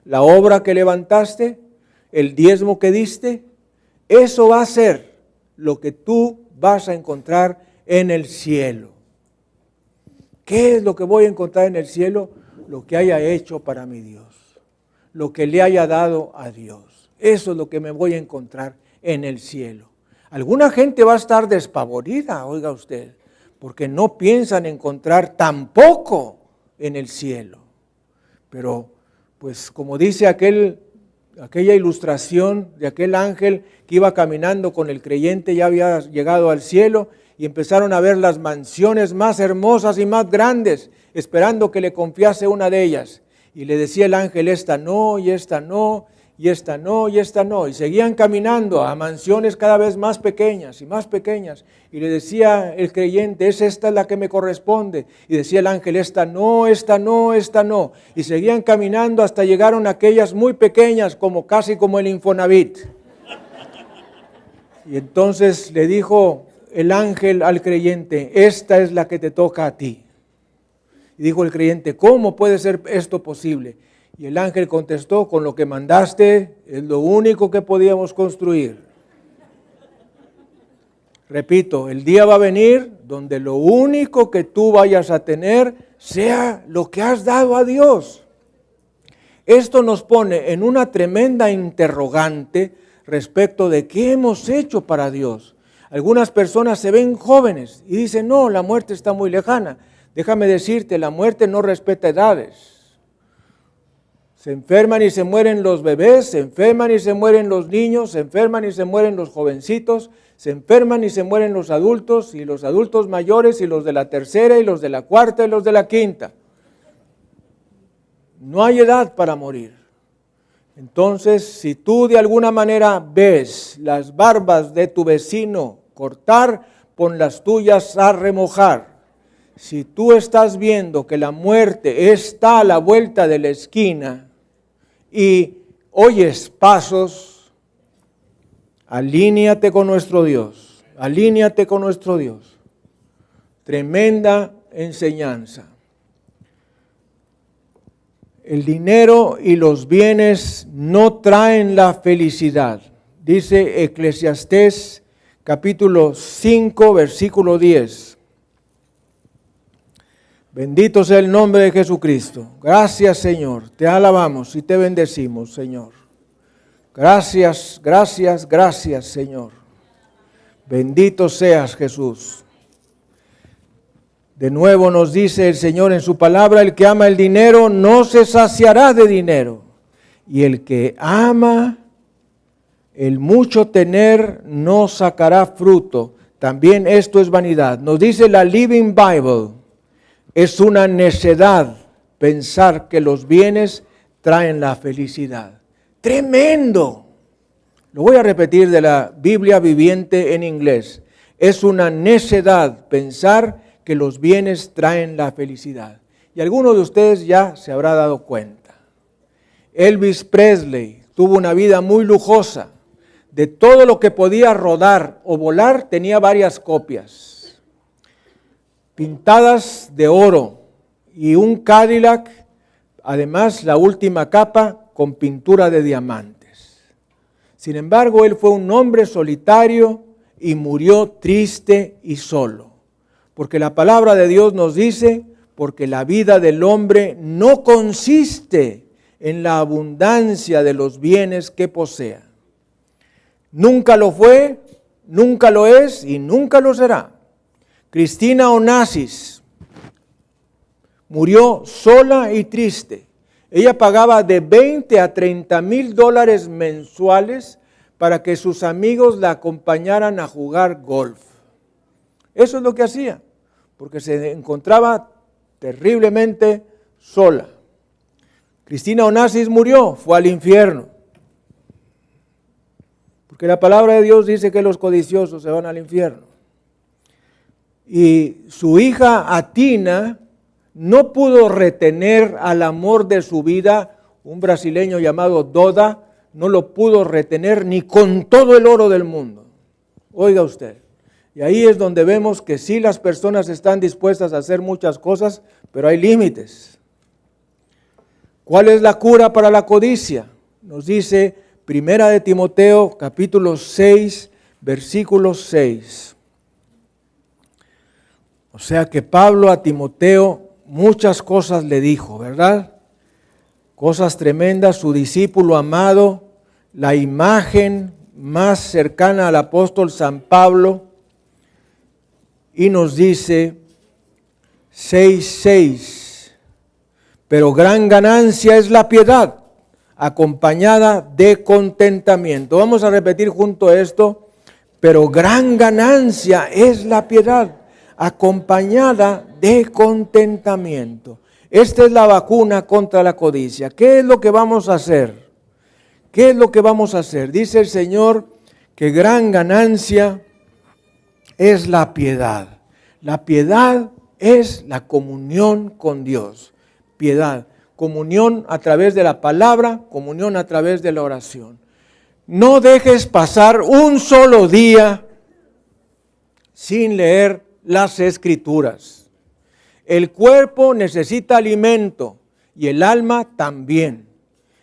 Speaker 1: la obra que levantaste, el diezmo que diste, eso va a ser lo que tú vas a encontrar en el cielo. ¿Qué es lo que voy a encontrar en el cielo? Lo que haya hecho para mi Dios, lo que le haya dado a Dios. Eso es lo que me voy a encontrar en el cielo. Alguna gente va a estar despavorida, oiga usted, porque no piensan encontrar tampoco en el cielo. Pero, pues como dice aquella ilustración de aquel ángel que iba caminando con el creyente, ya había llegado al cielo y empezaron a ver las mansiones más hermosas y más grandes, esperando que le confiase una de ellas. Y le decía el ángel, esta no, y esta no. y esta no, y esta no. Y seguían caminando a mansiones cada vez más pequeñas y más pequeñas. Y le decía el creyente, esta es la que me corresponde. Y decía el ángel, esta no, esta no, esta no. Y seguían caminando hasta llegaron a aquellas muy pequeñas, casi como el Infonavit. Y entonces le dijo el ángel al creyente, esta es la que te toca a ti. Y dijo el creyente, ¿cómo puede ser esto posible? Y el ángel contestó, con lo que mandaste es lo único que podíamos construir. Repito, el día va a venir donde lo único que tú vayas a tener sea lo que has dado a Dios. Esto nos pone en una tremenda interrogante respecto de qué hemos hecho para Dios. Algunas personas se ven jóvenes y dicen, no, la muerte está muy lejana. Déjame decirte, la muerte no respeta edades. Se enferman y se mueren los bebés, se enferman y se mueren los niños, se enferman y se mueren los jovencitos, se enferman y se mueren los adultos mayores y los de la tercera y los de la cuarta y los de la quinta. No hay edad para morir. Entonces, si tú de alguna manera ves las barbas de tu vecino cortar, pon las tuyas a remojar. Si tú estás viendo que la muerte está a la vuelta de la esquina y oyes pasos, alíñate con nuestro Dios, alíñate con nuestro Dios. Tremenda enseñanza. El dinero y los bienes no traen la felicidad. Dice Eclesiastés capítulo 5, versículo 10. Bendito sea el nombre de Jesucristo. Gracias, Señor. Te alabamos y te bendecimos, Señor. Gracias, gracias, gracias, Señor. Bendito seas, Jesús. De nuevo nos dice el Señor en su palabra, el que ama el dinero no se saciará de dinero. Y el que ama el mucho tener no sacará fruto. También esto es vanidad. Nos dice la Living Bible. Es una necedad pensar que los bienes traen la felicidad. ¡Tremendo! Lo voy a repetir de la Biblia viviente en inglés. Es una necedad pensar que los bienes traen la felicidad. Y alguno de ustedes ya se habrá dado cuenta. Elvis Presley tuvo una vida muy lujosa. De todo lo que podía rodar o volar tenía varias copias pintadas de oro y un Cadillac, además la última capa con pintura de diamantes. Sin embargo, él fue un hombre solitario y murió triste y solo, porque la palabra de Dios nos dice, porque la vida del hombre no consiste en la abundancia de los bienes que posea. Nunca lo fue, nunca lo es y nunca lo será. Cristina Onassis murió sola y triste. Ella pagaba de 20 a 30 mil dólares mensuales para que sus amigos la acompañaran a jugar golf. Eso es lo que hacía, porque se encontraba terriblemente sola. Cristina Onassis murió, fue al infierno. Porque la palabra de Dios dice que los codiciosos se van al infierno. Y su hija Atina no pudo retener al amor de su vida, un brasileño llamado Doda, no lo pudo retener ni con todo el oro del mundo. Oiga usted, y ahí es donde vemos que sí las personas están dispuestas a hacer muchas cosas, pero hay límites. ¿Cuál es la cura para la codicia? Nos dice Primera de Timoteo, capítulo 6, versículo 6. O sea que Pablo a Timoteo muchas cosas le dijo, ¿verdad? Cosas tremendas, su discípulo amado, la imagen más cercana al apóstol San Pablo, y nos dice 6:6, pero gran ganancia es la piedad, acompañada de contentamiento. Vamos a repetir junto esto, pero gran ganancia es la piedad, acompañada de contentamiento. Esta es la vacuna contra la codicia. ¿Qué es lo que vamos a hacer? ¿Qué es lo que vamos a hacer? Dice el Señor que gran ganancia es la piedad. La piedad es la comunión con Dios. Piedad, comunión a través de la palabra, comunión a través de la oración. No dejes pasar un solo día sin leer las Escrituras. El cuerpo necesita alimento y el alma también.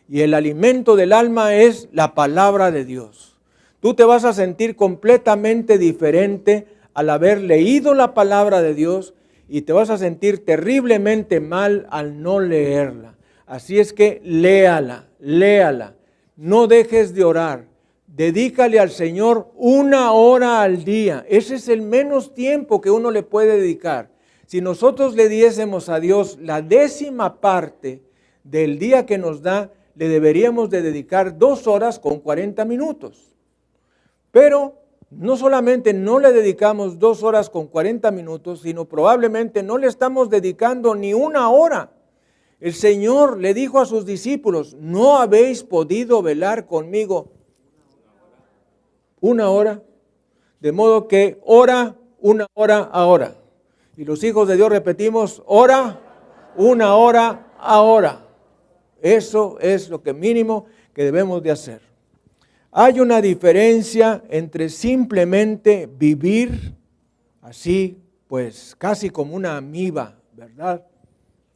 Speaker 1: Y el alimento del alma es la palabra de Dios. Tú te vas a sentir completamente diferente al haber leído la palabra de Dios y te vas a sentir terriblemente mal al no leerla. Así es que léala, léala. No dejes de orar. Dedícale al Señor 1 hora al día. Ese es el menos tiempo que uno le puede dedicar. Si nosotros le diésemos a Dios la 10ª parte del día que nos da, le deberíamos de dedicar 2 horas con 40 minutos. Pero no solamente no le dedicamos 2 horas con 40 minutos, sino probablemente no le estamos dedicando ni 1 hora. El Señor le dijo a sus discípulos, ¿no habéis podido velar conmigo 1 hora? De modo que ora 1 hora ahora. Y los hijos de Dios repetimos, ora 1 hora ahora. Eso es lo que mínimo que debemos de hacer. Hay una diferencia entre simplemente vivir así, pues casi como una amiba, ¿verdad?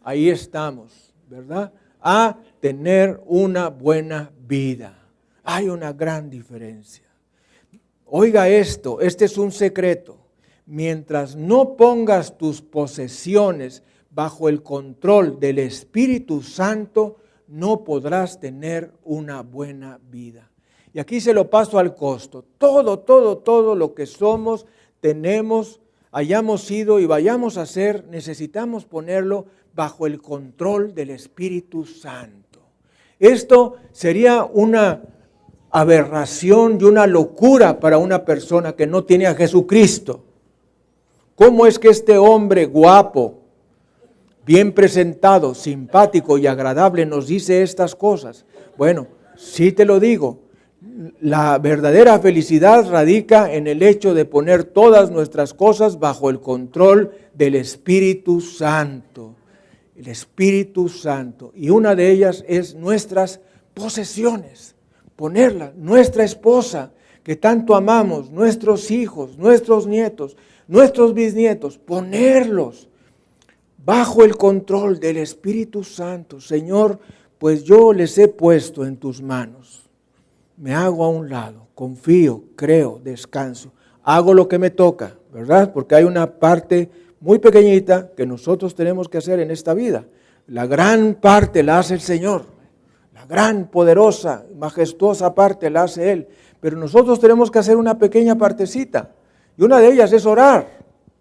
Speaker 1: Ahí estamos, ¿verdad? A tener una buena vida. Hay una gran diferencia. Oiga esto, este es un secreto. Mientras no pongas tus posesiones bajo el control del Espíritu Santo, no podrás tener una buena vida. Y aquí se lo paso al costo. Todo lo que somos, tenemos, hayamos sido y vayamos a ser, necesitamos ponerlo bajo el control del Espíritu Santo. Esto sería una aberración y una locura para una persona que no tiene a Jesucristo. ¿Cómo es que este hombre guapo, bien presentado, simpático y agradable nos dice estas cosas? Bueno, sí te lo digo, la verdadera felicidad radica en el hecho de poner todas nuestras cosas bajo el control del Espíritu Santo. El Espíritu Santo. Y una de ellas es nuestras posesiones. Ponerla, nuestra esposa, que tanto amamos, nuestros hijos, nuestros nietos, nuestros bisnietos, ponerlos bajo el control del Espíritu Santo. Señor, pues yo les he puesto en tus manos. Me hago a un lado, confío, creo, descanso. Hago lo que me toca, ¿verdad? Porque hay una parte muy pequeñita que nosotros tenemos que hacer en esta vida. La gran parte la hace el Señor. La gran, poderosa, majestuosa parte la hace Él. Pero nosotros tenemos que hacer una pequeña partecita. Y una de ellas es orar,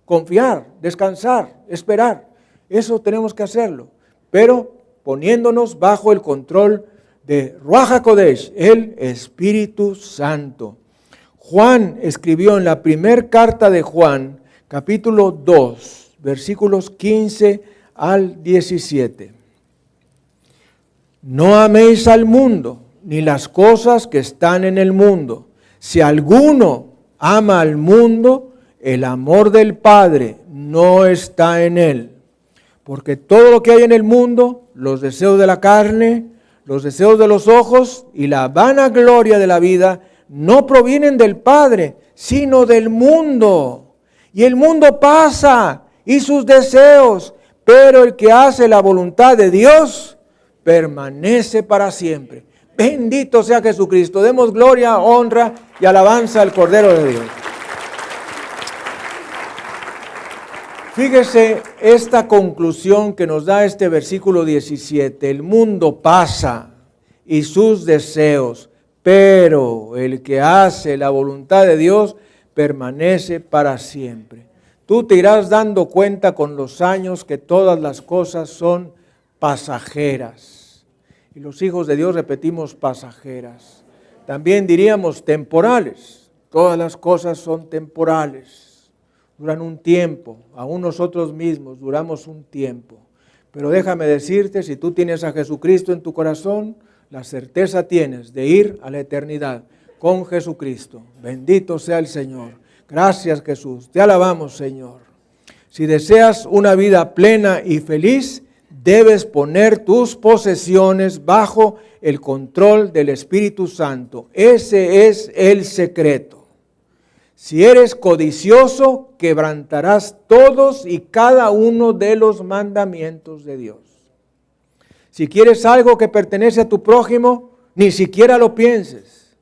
Speaker 1: confiar, descansar, esperar. Eso tenemos que hacerlo. Pero poniéndonos bajo el control de Ruach HaKodesh, el Espíritu Santo. Juan escribió en la primera carta de Juan, capítulo 2, versículos 15 al 17. No améis al mundo, ni las cosas que están en el mundo. Si alguno ama al mundo, el amor del Padre no está en él. Porque todo lo que hay en el mundo, los deseos de la carne, los deseos de los ojos y la vanagloria de la vida, no provienen del Padre, sino del mundo. Y el mundo pasa y sus deseos, pero el que hace la voluntad de Dios permanece para siempre. Bendito sea Jesucristo. Demos gloria, honra y alabanza al Cordero de Dios. Fíjese esta conclusión que nos da este versículo 17. El mundo pasa y sus deseos, pero el que hace la voluntad de Dios permanece para siempre. Tú te irás dando cuenta con los años que todas las cosas son pasajeras. Y los hijos de Dios repetimos pasajeras. También diríamos temporales. Todas las cosas son temporales. Duran un tiempo, aún nosotros mismos duramos un tiempo. Pero déjame decirte, si tú tienes a Jesucristo en tu corazón, la certeza tienes de ir a la eternidad con Jesucristo. Bendito sea el Señor. Gracias, Jesús. Te alabamos, Señor. Si deseas una vida plena y feliz, debes poner tus posesiones bajo el control del Espíritu Santo. Ese es el secreto. Si eres codicioso, quebrantarás todos y cada uno de los mandamientos de Dios. Si quieres algo que pertenece a tu prójimo, ni siquiera lo pienses.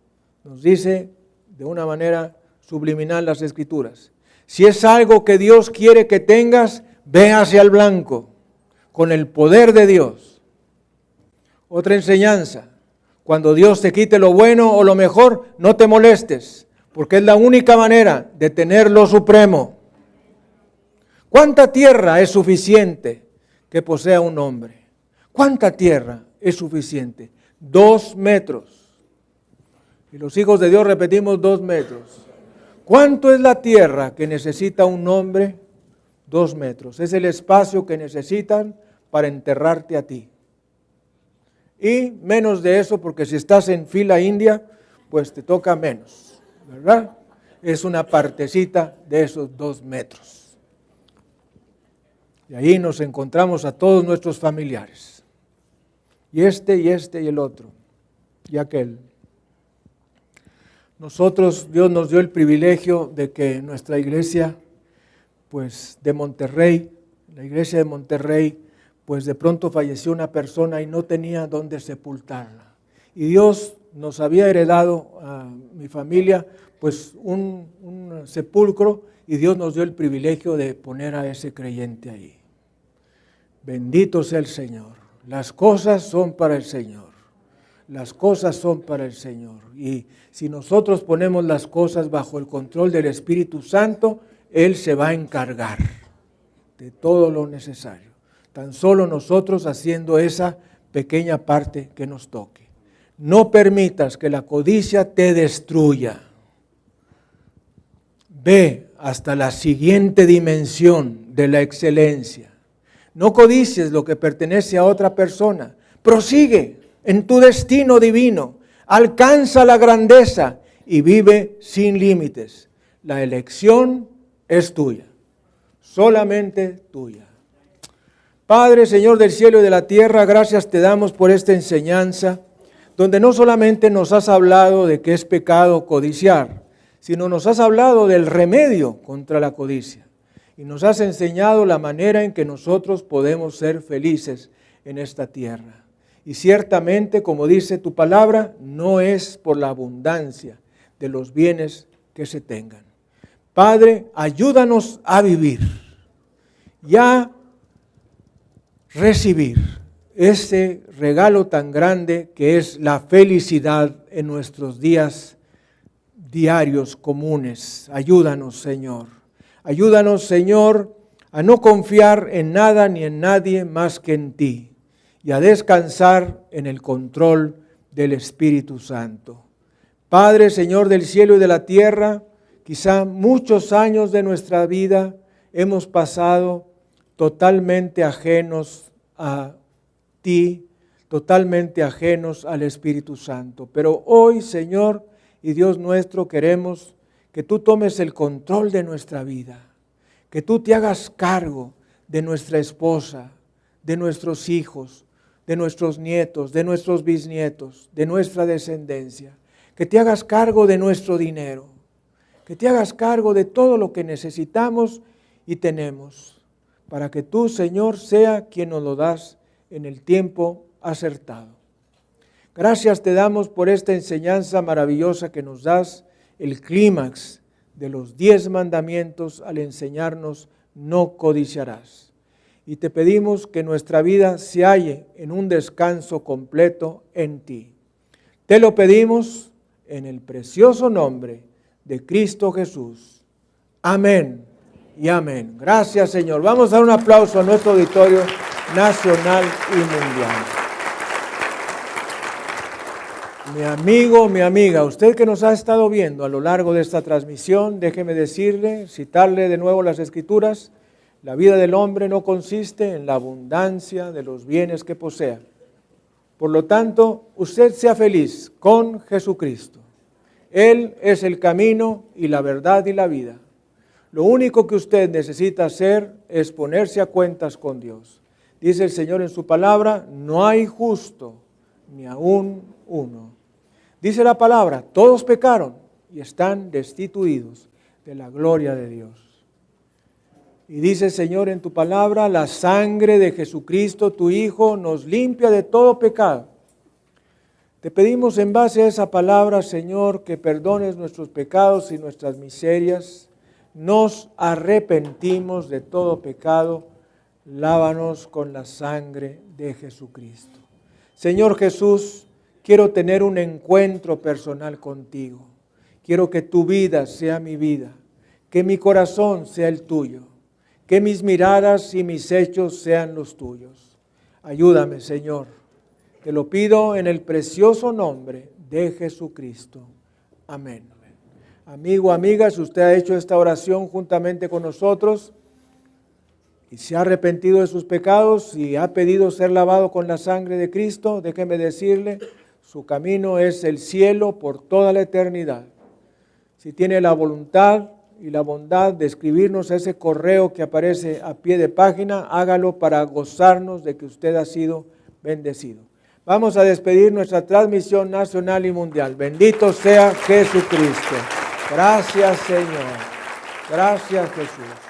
Speaker 1: Nos dice de una manera subliminal las Escrituras. Si es algo que Dios quiere que tengas, ve hacia el blanco, con el poder de Dios. Otra enseñanza, cuando Dios te quite lo bueno o lo mejor, no te molestes, porque es la única manera de tener lo supremo. ¿Cuánta tierra es suficiente que posea un hombre? ¿Cuánta tierra es suficiente? 2 metros. Y los hijos de Dios repetimos 2 metros. ¿Cuánto es la tierra que necesita un hombre? 2 metros. Es el espacio que necesitan para enterrarte a ti. Y menos de eso, porque si estás en fila india, pues te toca menos, ¿verdad? Es una partecita de esos 2 metros. Y ahí nos encontramos a todos nuestros familiares. Y el otro, y aquel. Nosotros, Dios nos dio el privilegio de que nuestra iglesia, pues de Monterrey, la iglesia de Monterrey, pues de pronto falleció una persona y no tenía dónde sepultarla. Y Dios nos había heredado a mi familia, pues un sepulcro, y Dios nos dio el privilegio de poner a ese creyente ahí. Bendito sea el Señor. Las cosas son para el Señor. Las cosas son para el Señor. Y si nosotros ponemos las cosas bajo el control del Espíritu Santo, Él se va a encargar de todo lo necesario. Tan solo nosotros haciendo esa pequeña parte que nos toque. No permitas que la codicia te destruya. Ve hasta la siguiente dimensión de la excelencia. No codicies lo que pertenece a otra persona. Prosigue en tu destino divino. Alcanza la grandeza y vive sin límites. La elección es tuya, solamente tuya. Padre, Señor del cielo y de la tierra, gracias te damos por esta enseñanza, donde no solamente nos has hablado de que es pecado codiciar, sino nos has hablado del remedio contra la codicia. Y nos has enseñado la manera en que nosotros podemos ser felices en esta tierra. Y ciertamente, como dice tu palabra, no es por la abundancia de los bienes que se tengan. Padre, ayúdanos a vivir y a recibir ese regalo tan grande que es la felicidad en nuestros días diarios comunes. Ayúdanos, Señor. Ayúdanos, Señor, a no confiar en nada ni en nadie más que en ti y a descansar en el control del Espíritu Santo. Padre, Señor del cielo y de la tierra, quizá muchos años de nuestra vida hemos pasado totalmente ajenos a ti, totalmente ajenos al Espíritu Santo. Pero hoy, Señor y Dios nuestro, queremos que tú tomes el control de nuestra vida, que tú te hagas cargo de nuestra esposa, de nuestros hijos, de nuestros nietos, de nuestros bisnietos, de nuestra descendencia, que te hagas cargo de nuestro dinero, que te hagas cargo de todo lo que necesitamos y tenemos, para que tú, Señor, sea quien nos lo das en el tiempo acertado. Gracias te damos por esta enseñanza maravillosa que nos das, el clímax de los 10 mandamientos al enseñarnos no codiciarás. Y te pedimos que nuestra vida se halle en un descanso completo en ti. Te lo pedimos en el precioso nombre de Cristo Jesús. Amén y amén. Gracias, Señor. Vamos a dar un aplauso a nuestro auditorio nacional y mundial. Mi amigo, mi amiga, usted que nos ha estado viendo a lo largo de esta transmisión, déjeme decirle, citarle de nuevo las Escrituras, la vida del hombre no consiste en la abundancia de los bienes que posea, Por lo tanto, usted sea feliz con Jesucristo. Él es el camino y la verdad y la vida. Lo único que usted necesita hacer es ponerse a cuentas con Dios. Dice el Señor en su palabra, no hay justo, ni aún uno. Dice la palabra, todos pecaron y están destituidos de la gloria de Dios. Y dice el Señor en tu palabra, la sangre de Jesucristo, tu Hijo, nos limpia de todo pecado. Te pedimos en base a esa palabra, Señor, que perdones nuestros pecados y nuestras miserias. Nos arrepentimos de todo pecado. Lávanos con la sangre de Jesucristo. Señor Jesús, quiero tener un encuentro personal contigo. Quiero que tu vida sea mi vida, que mi corazón sea el tuyo, que mis miradas y mis hechos sean los tuyos. Ayúdame, Señor. Te lo pido en el precioso nombre de Jesucristo. Amén. Amigo, amiga, si usted ha hecho esta oración juntamente con nosotros y se ha arrepentido de sus pecados y ha pedido ser lavado con la sangre de Cristo, déjeme decirle, su camino es el cielo por toda la eternidad. Si tiene la voluntad y la bondad de escribirnos ese correo que aparece a pie de página, hágalo para gozarnos de que usted ha sido bendecido. Vamos a despedir nuestra transmisión nacional y mundial. Bendito sea Jesucristo. Gracias, Señor. Gracias, Jesús.